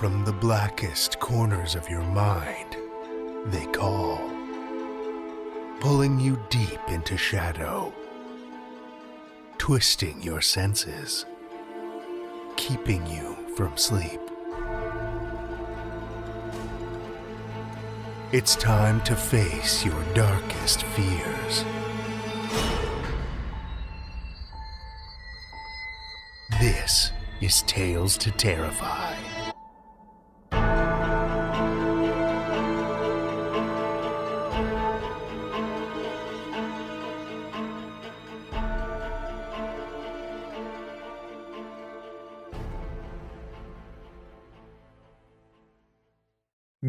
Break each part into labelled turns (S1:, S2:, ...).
S1: from the blackest corners of your mind, they call, pulling you deep into shadow, twisting your senses, keeping you from sleep. It's time to face your darkest fears. This is Tales to Terrify.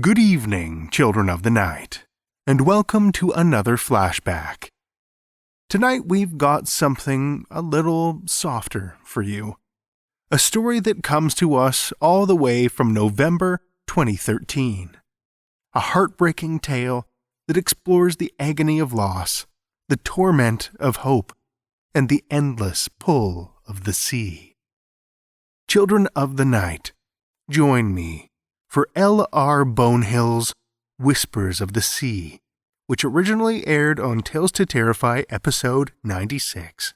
S1: Good evening, children of the night, and welcome to another flashback. Tonight we've got something a little softer for you. A story that comes to us all the way from November 2013. A heartbreaking tale that explores the agony of loss, the torment of hope, and the endless pull of the sea. Children of the night, join me for L.R. Bonehill's Whispers of the Sea, which originally aired on Tales to Terrify episode 96.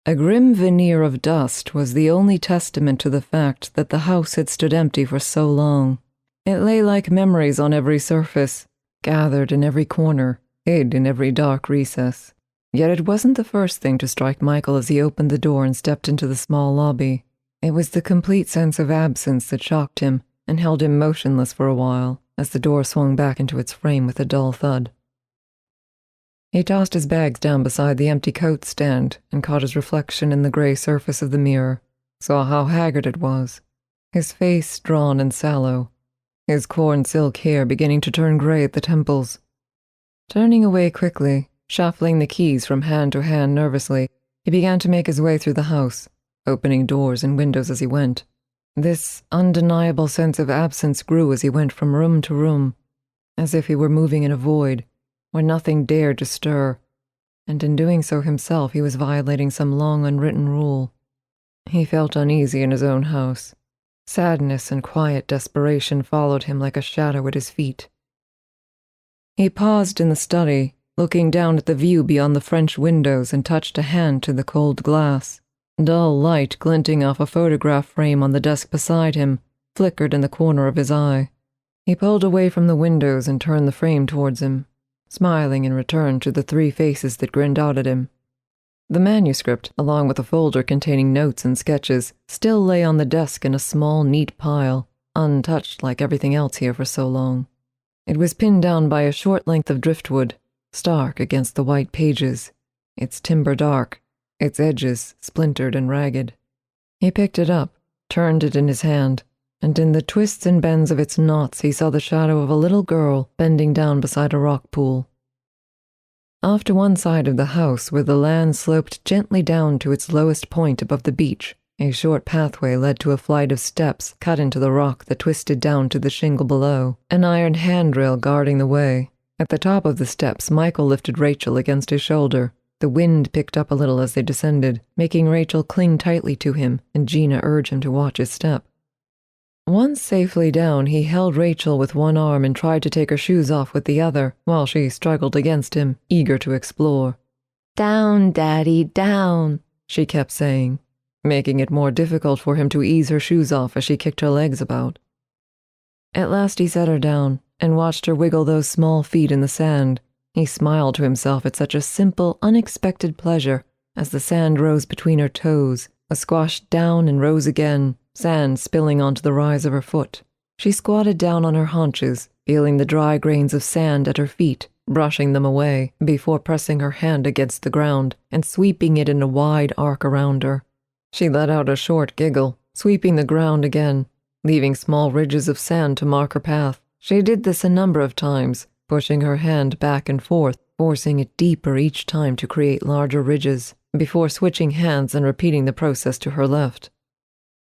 S2: A grim veneer of dust was the only testament to the fact that the house had stood empty for so long. It lay like memories on every surface, gathered in every corner, hid in every dark recess. Yet it wasn't the first thing to strike Michael as he opened the door and stepped into the small lobby. It was the complete sense of absence that shocked him and held him motionless for a while as the door swung back into its frame with a dull thud. He tossed his bags down beside the empty coat stand and caught his reflection in the grey surface of the mirror, saw how haggard it was, his face drawn and sallow, his corn silk hair beginning to turn grey at the temples. Turning away quickly, shuffling the keys from hand to hand nervously, he began to make his way through the house, opening doors and windows as he went. This undeniable sense of absence grew as he went from room to room, as if he were moving in a void where nothing dared to stir, and in doing so himself he was violating some long unwritten rule. He felt uneasy in his own house. Sadness and quiet desperation followed him like a shadow at his feet. He paused in the study, looking down at the view beyond the French windows, and touched a hand to the cold glass. Dull light glinting off a photograph frame on the desk beside him flickered in the corner of his eye. He pulled away from the windows and turned the frame towards him, smiling in return to the three faces that grinned out at him. The manuscript, along with a folder containing notes and sketches, still lay on the desk in a small, neat pile, untouched like everything else here for so long. It was pinned down by a short length of driftwood, stark against the white pages, its timber dark, its edges splintered and ragged. He picked it up, turned it in his hand, and in the twists and bends of its knots he saw the shadow of a little girl bending down beside a rock pool. Off to one side of the house, where the land sloped gently down to its lowest point above the beach, a short pathway led to a flight of steps cut into the rock that twisted down to the shingle below, an iron handrail guarding the way. At the top of the steps, Michael lifted Rachel against his shoulder. The wind picked up a little as they descended, making Rachel cling tightly to him, and Gina urge him to watch his step. Once safely down, he held Rachel with one arm and tried to take her shoes off with the other, while she struggled against him, eager to explore. "Down, Daddy, down," she kept saying, making it more difficult for him to ease her shoes off as she kicked her legs about. At last he set her down and watched her wiggle those small feet in the sand. He smiled to himself at such a simple, unexpected pleasure as the sand rose between her toes, was squashed down and rose again, sand spilling onto the rise of her foot. She squatted down on her haunches, feeling the dry grains of sand at her feet, brushing them away before pressing her hand against the ground and sweeping it in a wide arc around her. She let out a short giggle, sweeping the ground again, leaving small ridges of sand to mark her path. She did this a number of times, pushing her hand back and forth, forcing it deeper each time to create larger ridges. before switching hands and repeating the process to her left.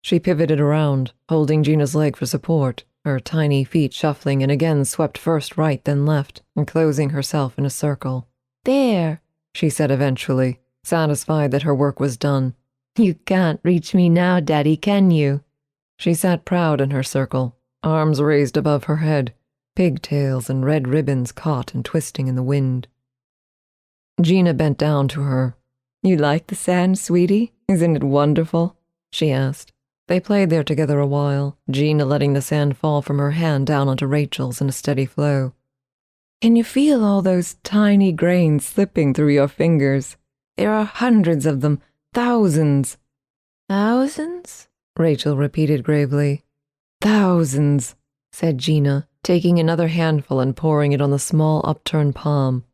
S2: She pivoted around, holding Gina's leg for support, her tiny feet shuffling, and again swept first right then left, enclosing herself in a circle. "There," she said eventually, satisfied that her work was done. "You can't reach me now, Daddy, can you?" She sat proud in her circle, arms raised above her head, pigtails and red ribbons caught and twisting in the wind. Gina bent down to her. "You like the sand, sweetie? Isn't it wonderful?" she asked. They played there together a while, Gina letting the sand fall from her hand down onto Rachel's in a steady flow. "Can you feel all those tiny grains slipping through your fingers? There are hundreds of them, thousands." "Thousands?" Rachel repeated gravely. "Thousands," said Gina, taking another handful and pouring it on the small upturned palm.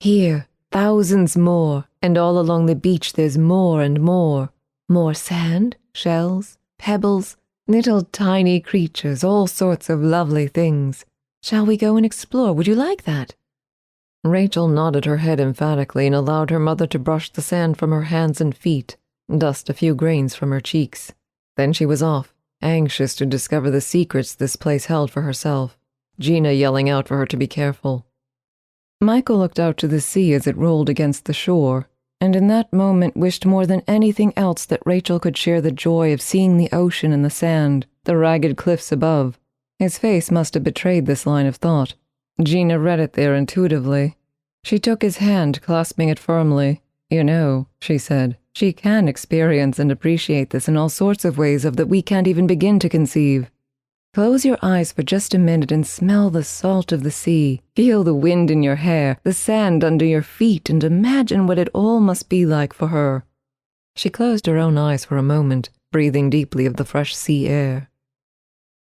S2: "Here, thousands more, and all along the beach there's more and more. More sand, shells, pebbles, little tiny creatures, all sorts of lovely things. Shall we go and explore? Would you like that?" Rachel nodded her head emphatically and allowed her mother to brush the sand from her hands and feet, dust a few grains from her cheeks. Then she was off, anxious to discover the secrets this place held for herself, Gina yelling out for her to be careful. Michael looked out to the sea as it rolled against the shore, and in that moment wished more than anything else that Rachel could share the joy of seeing the ocean and the sand, the ragged cliffs above. His face must have betrayed this line of thought. Gina read it there intuitively. She took his hand, clasping it firmly. "You know," she said, "she can experience and appreciate this in all sorts of ways that we can't even begin to conceive. Close your eyes for just a minute and smell the salt of the sea. Feel the wind in your hair, the sand under your feet, and imagine what it all must be like for her." She closed her own eyes for a moment, breathing deeply of the fresh sea air.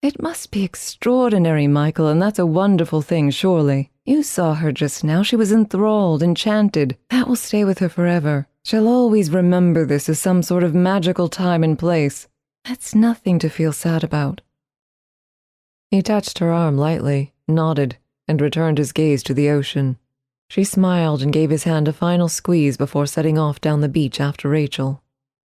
S2: "It must be extraordinary, Michael, and that's a wonderful thing, surely. You saw her just now. She was enthralled, enchanted. That will stay with her forever. She'll always remember this as some sort of magical time and place. That's nothing to feel sad about." He touched her arm lightly, nodded, and returned his gaze to the ocean. She smiled and gave his hand a final squeeze before setting off down the beach after Rachel.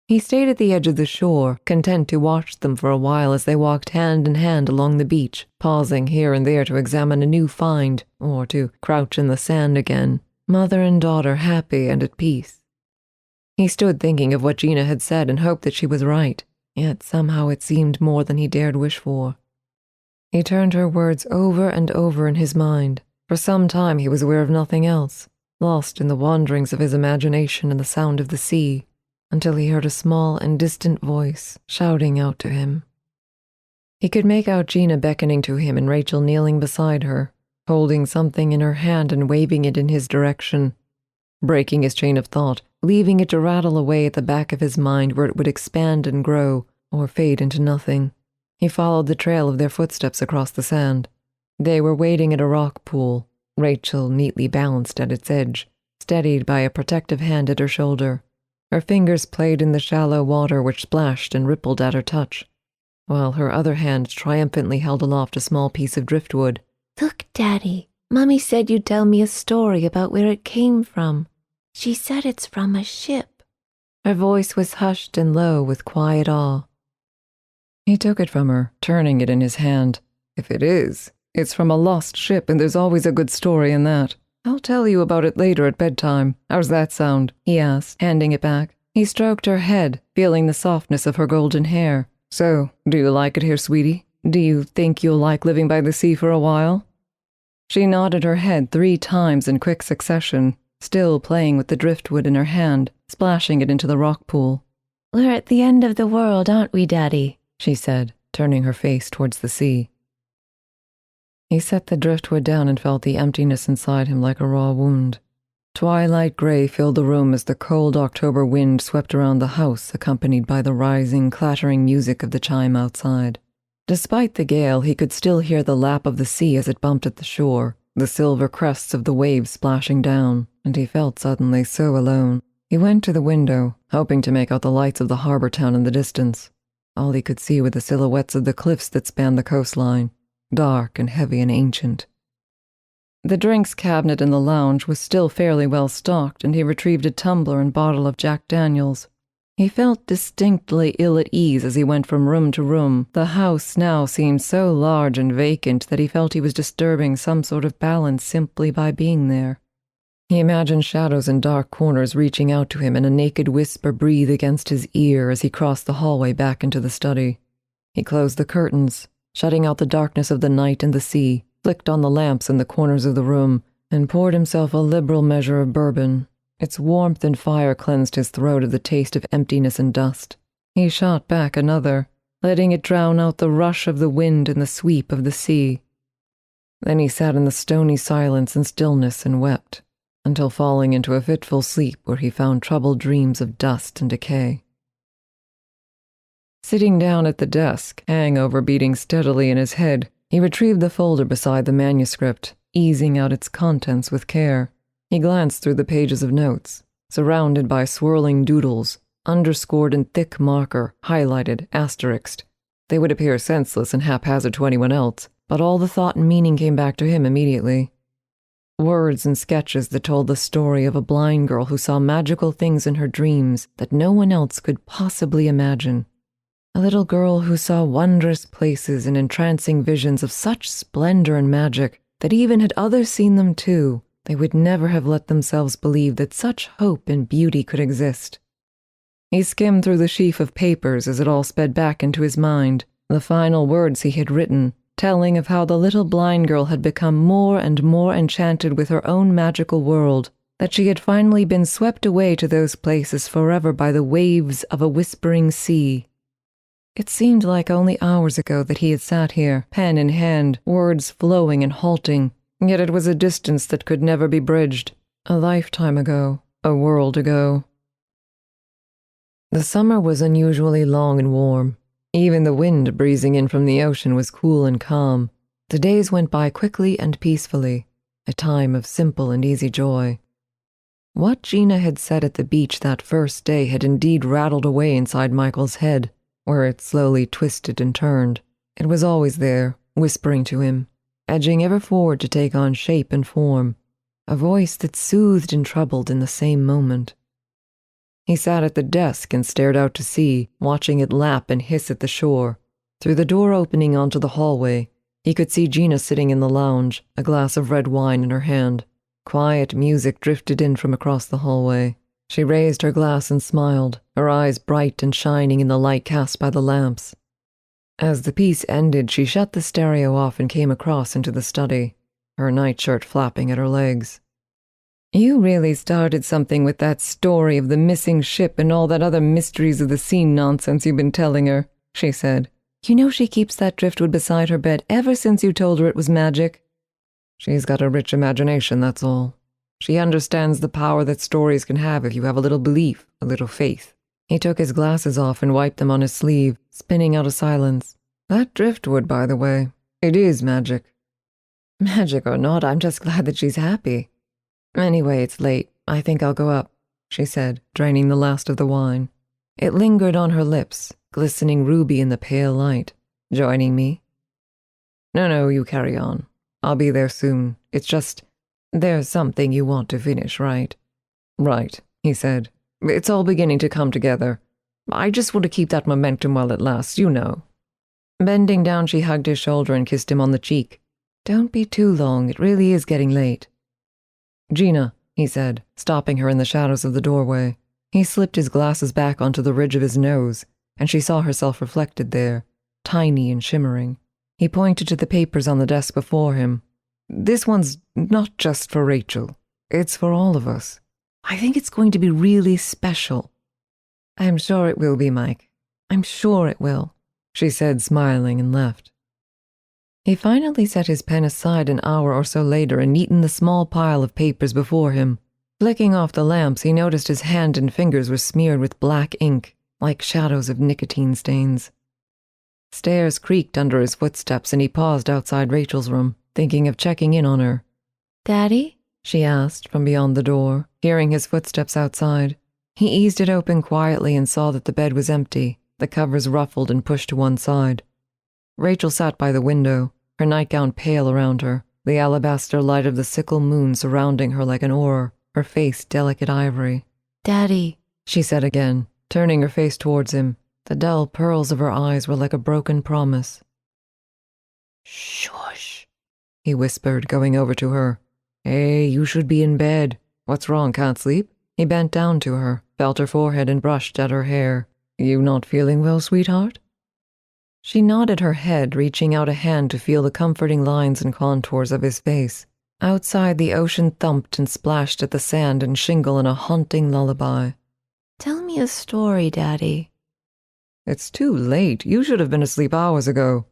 S2: He stayed at the edge of the shore, content to watch them for a while as they walked hand in hand along the beach, pausing here and there to examine a new find, or to crouch in the sand again, mother and daughter happy and at peace. He stood thinking of what Gina had said and hoped that she was right, yet somehow it seemed more than he dared wish for. He turned her words over and over in his mind. For some time he was aware of nothing else, lost in the wanderings of his imagination and the sound of the sea, until he heard a small and distant voice shouting out to him. He could make out Gina beckoning to him and Rachel kneeling beside her, holding something in her hand and waving it in his direction. Breaking his chain of thought, leaving it to rattle away at the back of his mind where it would expand and grow, or fade into nothing. He followed the trail of their footsteps across the sand. They were waiting at a rock pool, Rachel neatly balanced at its edge, steadied by a protective hand at her shoulder. Her fingers played in the shallow water which splashed and rippled at her touch, while her other hand triumphantly held aloft a small piece of driftwood. "Look, Daddy, Mummy said you'd tell me a story about where it came from. She said it's from a ship." Her voice was hushed and low with quiet awe. He took it from her, turning it in his hand. "If it is, it's from a lost ship, and there's always a good story in that. I'll tell you about it later at bedtime. How's that sound?" he asked, handing it back. He stroked her head, feeling the softness of her golden hair. "So, do you like it here, sweetie? Do you think you'll like living by the sea for a while?" She nodded her head 3 times in quick succession, still playing with the driftwood in her hand, splashing it into the rock pool. "We're at the end of the world, aren't we, Daddy?" she said, turning her face towards the sea. He set the driftwood down and felt the emptiness inside him like a raw wound. Twilight gray filled the room as the cold October wind swept around the house, accompanied by the rising, clattering music of the chime outside. Despite the gale, he could still hear the lap of the sea as it bumped at the shore, the silver crests of the waves splashing down, and he felt suddenly so alone. He went to the window, hoping to make out the lights of the harbor town in the distance. All he could see were the silhouettes of the cliffs that spanned the coastline, dark and heavy and ancient. The drinks cabinet in the lounge was still fairly well stocked, and he retrieved a tumbler and bottle of Jack Daniels. He felt distinctly ill at ease as he went from room to room. The house now seemed so large and vacant that he felt he was disturbing some sort of balance simply by being there. He imagined shadows in dark corners reaching out to him and a naked whisper breathe against his ear as he crossed the hallway back into the study. He closed the curtains, shutting out the darkness of the night and the sea, flicked on the lamps in the corners of the room, and poured himself a liberal measure of bourbon. Its warmth and fire cleansed his throat of the taste of emptiness and dust. He shot back another, letting it drown out the rush of the wind and the sweep of the sea. Then he sat in the stony silence and stillness and wept, until falling into a fitful sleep where he found troubled dreams of dust and decay. Sitting down at the desk, hangover beating steadily in his head, he retrieved the folder beside the manuscript, easing out its contents with care. He glanced through the pages of notes, surrounded by swirling doodles, underscored in thick marker, highlighted, asterisked. They would appear senseless and haphazard to anyone else, but all the thought and meaning came back to him immediately. Words and sketches that told the story of a blind girl who saw magical things in her dreams that no one else could possibly imagine. A little girl who saw wondrous places and entrancing visions of such splendor and magic that even had others seen them too, they would never have let themselves believe that such hope and beauty could exist. He skimmed through the sheaf of papers as it all sped back into his mind, the final words he had written, telling of how the little blind girl had become more and more enchanted with her own magical world, that she had finally been swept away to those places forever by the waves of a whispering sea. It seemed like only hours ago that he had sat here, pen in hand, words flowing and halting, yet it was a distance that could never be bridged. A lifetime ago, a world ago. The summer was unusually long and warm. Even the wind breezing in from the ocean was cool and calm. The days went by quickly and peacefully, a time of simple and easy joy. What Gina had said at the beach that first day had indeed rattled away inside Michael's head, where it slowly twisted and turned. It was always there, whispering to him, edging ever forward to take on shape and form, a voice that soothed and troubled in the same moment. He sat at the desk and stared out to sea, watching it lap and hiss at the shore. Through the door opening onto the hallway, he could see Gina sitting in the lounge, a glass of red wine in her hand. Quiet music drifted in from across the hallway. She raised her glass and smiled, her eyes bright and shining in the light cast by the lamps. As the piece ended, she shut the stereo off and came across into the study, her nightshirt flapping at her legs. "You really started something with that story of the missing ship and all that other mysteries of the sea nonsense you've been telling her," she said. "You know she keeps that driftwood beside her bed ever since you told her it was magic." "She's got a rich imagination, that's all. She understands the power that stories can have if you have a little belief, a little faith." He took his glasses off and wiped them on his sleeve, spinning out a silence. "That driftwood, by the way, it is magic." "Magic or not, I'm just glad that she's happy. Anyway, it's late. I think I'll go up," she said, draining the last of the wine. It lingered on her lips, glistening ruby in the pale light. "Joining me?" No, you carry on. I'll be there soon. It's just, there's something you want to finish, right?" "Right," he said. "It's all beginning to come together. I just want to keep that momentum while it lasts, you know." Bending down, she hugged his shoulder and kissed him on the cheek. "Don't be too long. It really is getting late." "Gina," he said, stopping her in the shadows of the doorway. He slipped his glasses back onto the ridge of his nose, and she saw herself reflected there, tiny and shimmering. He pointed to the papers on the desk before him. "This one's not just for Rachel. It's for all of us. I think it's going to be really special." "I'm sure it will be, Mike. I'm sure it will," she said, smiling, and left. He finally set his pen aside an hour or so later and neatened the small pile of papers before him. Flicking off the lamps, he noticed his hand and fingers were smeared with black ink, like shadows of nicotine stains. Stairs creaked under his footsteps, and he paused outside Rachel's room, thinking of checking in on her. "Daddy?" she asked from beyond the door, hearing his footsteps outside. He eased it open quietly and saw that the bed was empty, the covers ruffled and pushed to one side. Rachel sat by the window, her nightgown pale around her, the alabaster light of the sickle moon surrounding her like an aurora, her face delicate ivory. "Daddy," she said again, turning her face towards him. The dull pearls of her eyes were like a broken promise. "Shush," he whispered, going over to her. "Hey, you should be in bed. What's wrong, can't sleep?" He bent down to her, felt her forehead and brushed at her hair. "You not feeling well, sweetheart?" She nodded her head, reaching out a hand to feel the comforting lines and contours of his face. Outside, the ocean thumped and splashed at the sand and shingle in a haunting lullaby. "Tell me a story, Daddy." "It's too late. You should have been asleep hours ago."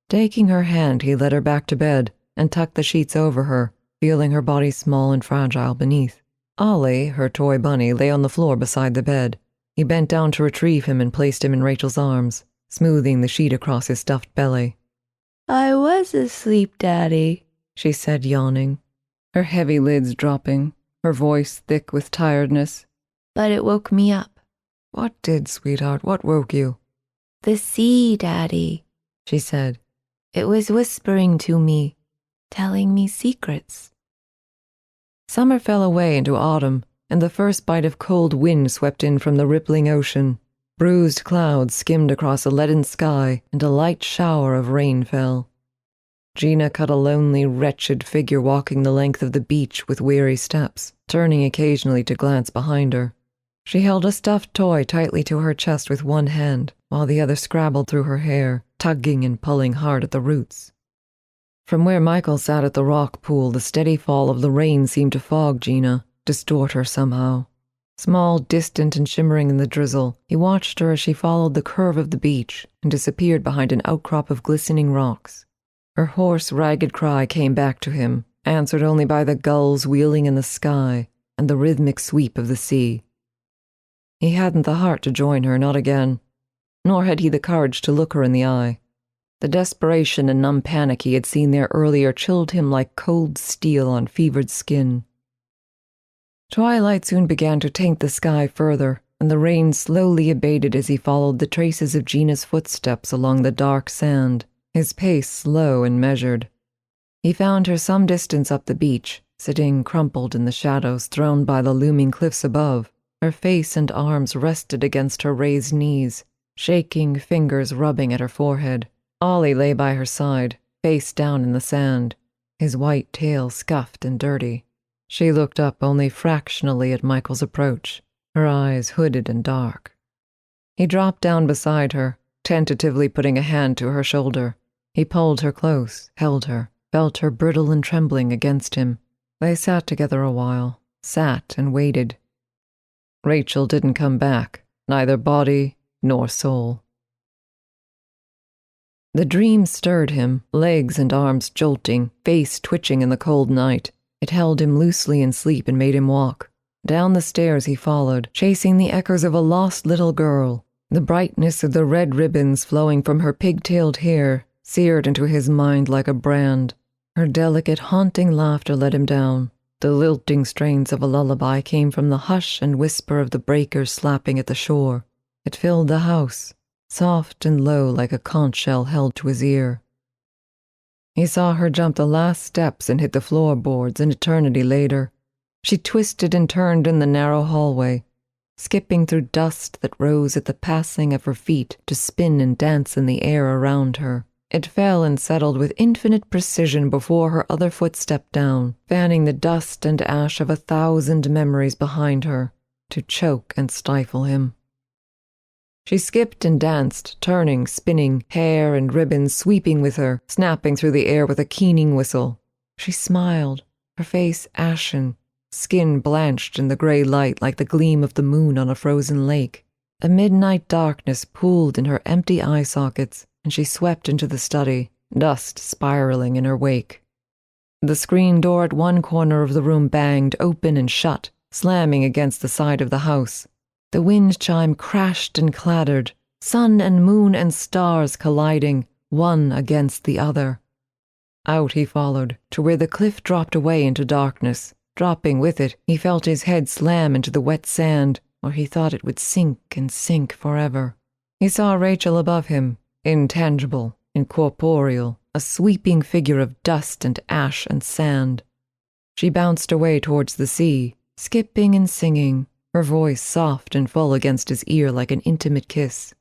S2: Taking her hand, he led her back to bed and tucked the sheets over her, feeling her body small and fragile beneath. Ollie, her toy bunny, lay on the floor beside the bed. He bent down to retrieve him and placed him in Rachel's arms, smoothing the sheet across his stuffed belly. "I was asleep, Daddy," she said, yawning, her heavy lids dropping, her voice thick with tiredness. "But it woke me up." "What did, sweetheart? What woke you?" "The sea, Daddy," she said. "It was whispering to me, telling me secrets." Summer fell away into autumn, and the first bite of cold wind swept in from the rippling ocean. Bruised clouds skimmed across a leaden sky, and a light shower of rain fell. Gina cut a lonely, wretched figure walking the length of the beach with weary steps, turning occasionally to glance behind her. She held a stuffed toy tightly to her chest with one hand, while the other scrabbled through her hair, tugging and pulling hard at the roots. From where Michael sat at the rock pool, the steady fall of the rain seemed to fog Gina, distort her somehow. Small, distant, and shimmering in the drizzle, he watched her as she followed the curve of the beach and disappeared behind an outcrop of glistening rocks. Her hoarse, ragged cry came back to him, answered only by the gulls wheeling in the sky and the rhythmic sweep of the sea. He hadn't the heart to join her, not again, nor had he the courage to look her in the eye. The desperation and numb panic he had seen there earlier chilled him like cold steel on fevered skin. Twilight soon began to taint the sky further, and the rain slowly abated as he followed the traces of Gina's footsteps along the dark sand, his pace slow and measured. He found her some distance up the beach, sitting crumpled in the shadows thrown by the looming cliffs above. Her face and arms rested against her raised knees, shaking fingers rubbing at her forehead. Ollie lay by her side, face down in the sand, his white tail scuffed and dirty. She looked up only fractionally at Michael's approach, her eyes hooded and dark. He dropped down beside her, tentatively putting a hand to her shoulder. He pulled her close, held her, felt her brittle and trembling against him. They sat together a while, sat and waited. Rachel didn't come back, neither body nor soul. The dream stirred him, legs and arms jolting, face twitching in the cold night. It held him loosely in sleep and made him walk. Down the stairs he followed, chasing the echoes of a lost little girl. The brightness of the red ribbons flowing from her pigtailed hair seared into his mind like a brand. Her delicate, haunting laughter let him down. The lilting strains of a lullaby came from the hush and whisper of the breakers slapping at the shore. It filled the house, soft and low like a conch shell held to his ear. He saw her jump the last steps and hit the floorboards an eternity later. She twisted and turned in the narrow hallway, skipping through dust that rose at the passing of her feet to spin and dance in the air around her. It fell and settled with infinite precision before her other foot stepped down, fanning the dust and ash of 1,000 memories behind her, to choke and stifle him. She skipped and danced, turning, spinning, hair and ribbons sweeping with her, snapping through the air with a keening whistle. She smiled, her face ashen, skin blanched in the grey light like the gleam of the moon on a frozen lake. A midnight darkness pooled in her empty eye sockets, and she swept into the study, dust spiraling in her wake. The screen door at one corner of the room banged open and shut, slamming against the side of the house. The wind chime crashed and clattered, sun and moon and stars colliding, one against the other. Out he followed, to where the cliff dropped away into darkness. Dropping with it, he felt his head slam into the wet sand, where he thought it would sink and sink forever. He saw Rachel above him, intangible, incorporeal, a sweeping figure of dust and ash and sand. She bounced away towards the sea, skipping and singing, her voice soft and full against his ear like an intimate kiss.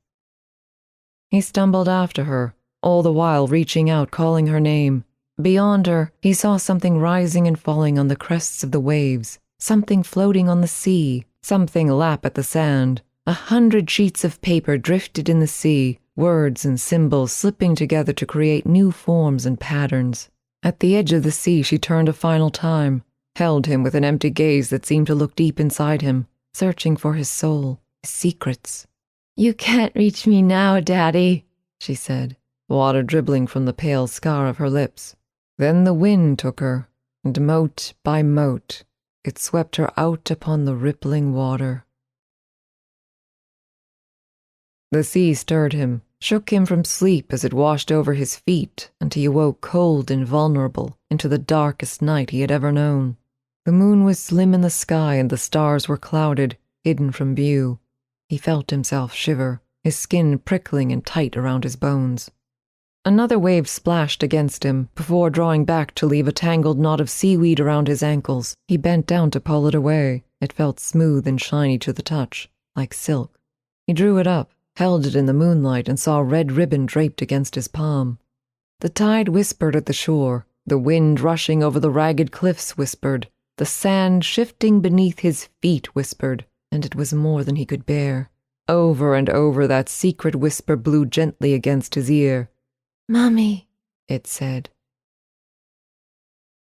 S2: He stumbled after her, all the while reaching out, calling her name. Beyond her, he saw something rising and falling on the crests of the waves, something floating on the sea, something lap at the sand. 100 sheets of paper drifted in the sea, words and symbols slipping together to create new forms and patterns. At the edge of the sea, she turned a final time, held him with an empty gaze that seemed to look deep inside him, searching for his soul, his secrets. "You can't reach me now, Daddy," she said, water dribbling from the pale scar of her lips. Then the wind took her, and mote by mote, it swept her out upon the rippling water. The sea stirred him, shook him from sleep as it washed over his feet, and he awoke cold and vulnerable into the darkest night he had ever known. The moon was slim in the sky and the stars were clouded, hidden from view. He felt himself shiver, his skin prickling and tight around his bones. Another wave splashed against him, before drawing back to leave a tangled knot of seaweed around his ankles. He bent down to pull it away. It felt smooth and shiny to the touch, like silk. He drew it up, held it in the moonlight, and saw a red ribbon draped against his palm. The tide whispered at the shore, the wind rushing over the ragged cliffs whispered, the sand shifting beneath his feet whispered, and it was more than he could bear. Over and over that secret whisper blew gently against his ear. "Mommy," it said.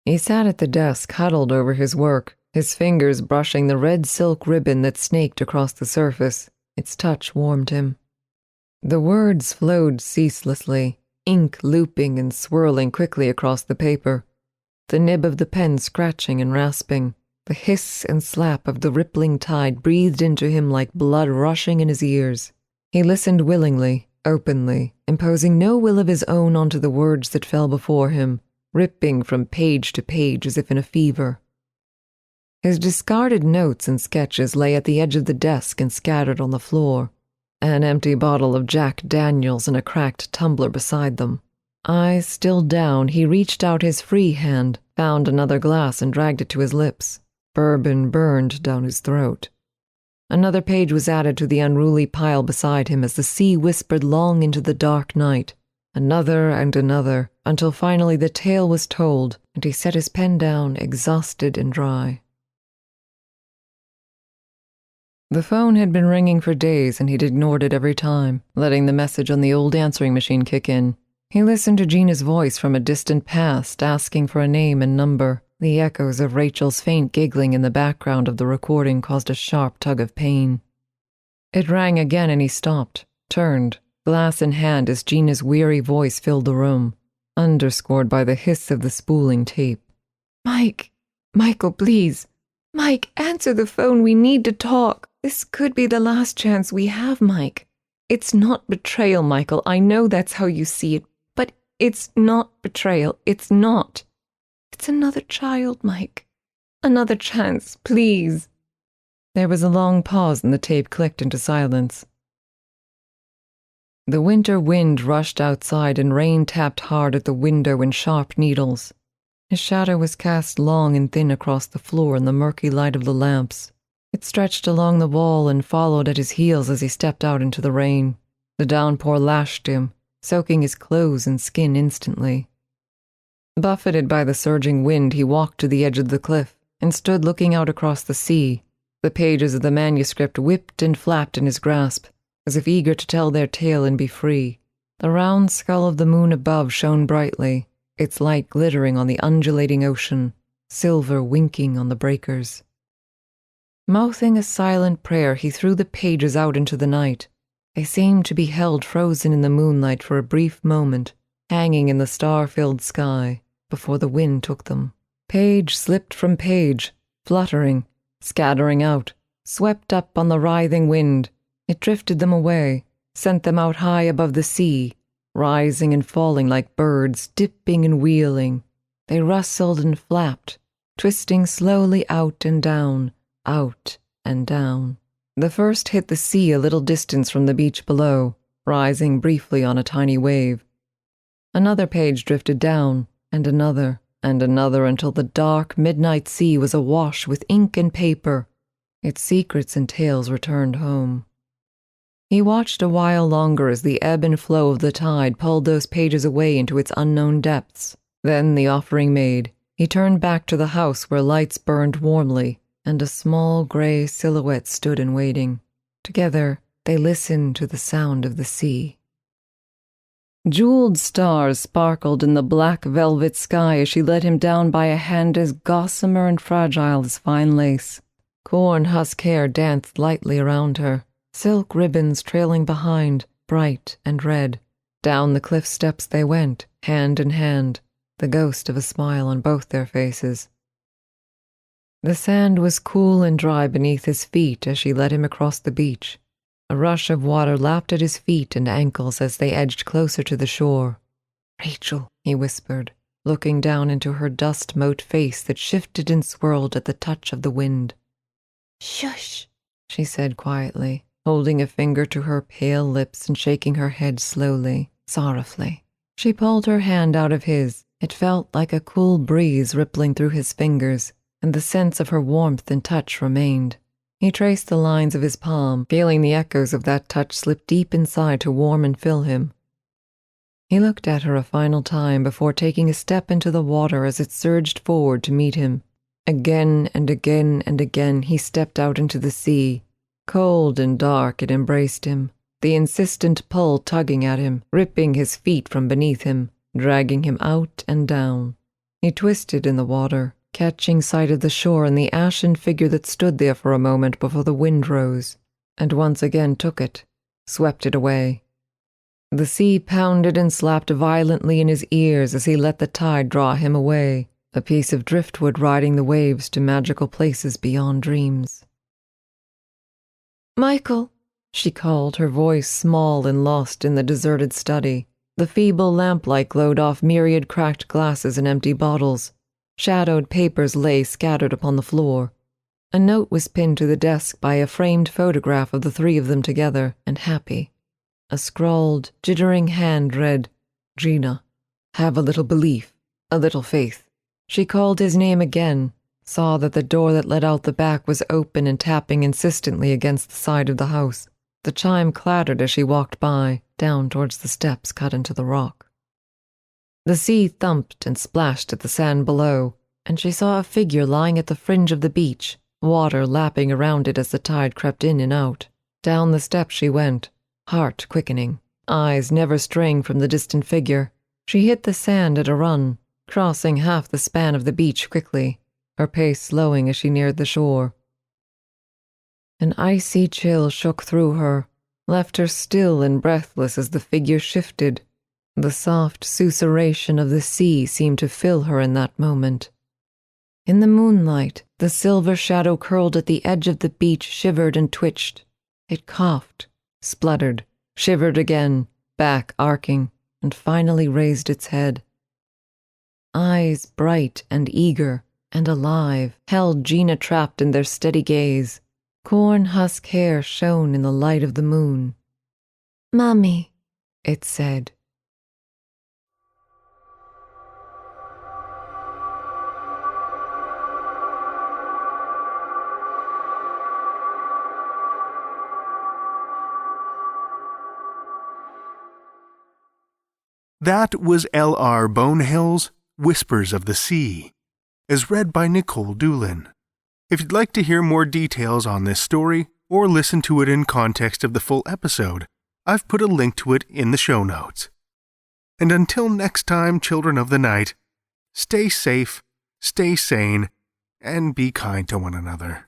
S2: He sat at the desk, huddled over his work, his fingers brushing the red silk ribbon that snaked across the surface. Its touch warmed him. The words flowed ceaselessly, ink looping and swirling quickly across the paper, the nib of the pen scratching and rasping. The hiss and slap of the rippling tide breathed into him like blood rushing in his ears. He listened willingly, openly, imposing no will of his own onto the words that fell before him, ripping from page to page as if in a fever. His discarded notes and sketches lay at the edge of the desk and scattered on the floor, an empty bottle of Jack Daniels and a cracked tumbler beside them. Eyes still down, he reached out his free hand, found another glass and dragged it to his lips. Bourbon burned down his throat. Another page was added to the unruly pile beside him as the sea whispered long into the dark night. Another and another, until finally the tale was told, and he set his pen down, exhausted and dry. The phone had been ringing for days, and he'd ignored it every time, letting the message on the old answering machine kick in. He listened to Gina's voice from a distant past, asking for a name and number. The echoes of Rachel's faint giggling in the background of the recording caused a sharp tug of pain. It rang again and he stopped, turned, glass in hand as Gina's weary voice filled the room, underscored by the hiss of the spooling tape. "Mike! Michael, please! Mike, answer the phone, we need to talk! This could be the last chance we have, Mike. It's not betrayal, Michael, I know that's how you see it, but it's not betrayal, it's not. It's another child, Mike. Another chance, please." There was a long pause and the tape clicked into silence. The winter wind rushed outside and rain tapped hard at the window in sharp needles. His shadow was cast long and thin across the floor in the murky light of the lamps. It stretched along the wall and followed at his heels as he stepped out into the rain. The downpour lashed him, soaking his clothes and skin instantly. Buffeted by the surging wind, he walked to the edge of the cliff and stood looking out across the sea. The pages of the manuscript whipped and flapped in his grasp, as if eager to tell their tale and be free. The round skull of the moon above shone brightly, its light glittering on the undulating ocean, silver winking on the breakers. Mouthing a silent prayer, he threw the pages out into the night. They seemed to be held frozen in the moonlight for a brief moment, hanging in the star-filled sky, before the wind took them. Page slipped from page, fluttering, scattering out, swept up on the writhing wind. It drifted them away, sent them out high above the sea, rising and falling like birds, dipping and wheeling. They rustled and flapped, twisting slowly out and down, out and down. The first hit the sea a little distance from the beach below, rising briefly on a tiny wave. Another page drifted down, and another until the dark midnight sea was awash with ink and paper. Its secrets and tales returned home. He watched a while longer as the ebb and flow of the tide pulled those pages away into its unknown depths. Then, the offering made, he turned back to the house where lights burned warmly, and a small gray silhouette stood in waiting. Together, they listened to the sound of the sea. Jeweled stars sparkled in the black velvet sky as she led him down by a hand as gossamer and fragile as fine lace. Corn husk hair danced lightly around her, silk ribbons trailing behind, bright and red. Down the cliff steps they went, hand in hand, the ghost of a smile on both their faces. The sand was cool and dry beneath his feet as she led him across the beach. A rush of water lapped at his feet and ankles as they edged closer to the shore. "Rachel," he whispered, looking down into her dust-mote face that shifted and swirled at the touch of the wind. "Shush," she said quietly, holding a finger to her pale lips and shaking her head slowly, sorrowfully. She pulled her hand out of his. It felt like a cool breeze rippling through his fingers, and the sense of her warmth and touch remained. He traced the lines of his palm, feeling the echoes of that touch slip deep inside to warm and fill him. He looked at her a final time before taking a step into the water as it surged forward to meet him. Again and again and again he stepped out into the sea. Cold and dark it embraced him, the insistent pull tugging at him, ripping his feet from beneath him, dragging him out and down. He twisted in the water, catching sight of the shore and the ashen figure that stood there for a moment before the wind rose, and once again took it, swept it away. The sea pounded and slapped violently in his ears as he let the tide draw him away, a piece of driftwood riding the waves to magical places beyond dreams. "Michael," she called, her voice small and lost in the deserted study. The feeble lamplight glowed off myriad cracked glasses and empty bottles. Shadowed papers lay scattered upon the floor. A note was pinned to the desk by a framed photograph of the three of them together and happy. A scrawled, jittering hand read, "Gina, have a little belief, a little faith." She called his name again, saw that the door that led out the back was open and tapping insistently against the side of the house. The chime clattered as she walked by, down towards the steps cut into the rock. The sea thumped and splashed at the sand below, and she saw a figure lying at the fringe of the beach, water lapping around it as the tide crept in and out. Down the steps she went, heart quickening, eyes never straying from the distant figure. She hit the sand at a run, crossing half the span of the beach quickly, her pace slowing as she neared the shore. An icy chill shook through her, left her still and breathless as the figure shifted. The soft susurration of the sea seemed to fill her in that moment. In the moonlight, the silver shadow curled at the edge of the beach shivered and twitched. It coughed, spluttered, shivered again, back arcing, and finally raised its head. Eyes bright and eager and alive held Gina trapped in their steady gaze. Corn husk hair shone in the light of the moon. "Mommy," it said.
S1: That was L.R. Bonehill's Whispers of the Sea, as read by Nikolle Doolin. If you'd like to hear more details on this story, or listen to it in context of the full episode, I've put a link to it in the show notes. And until next time, children of the night, stay safe, stay sane, and be kind to one another.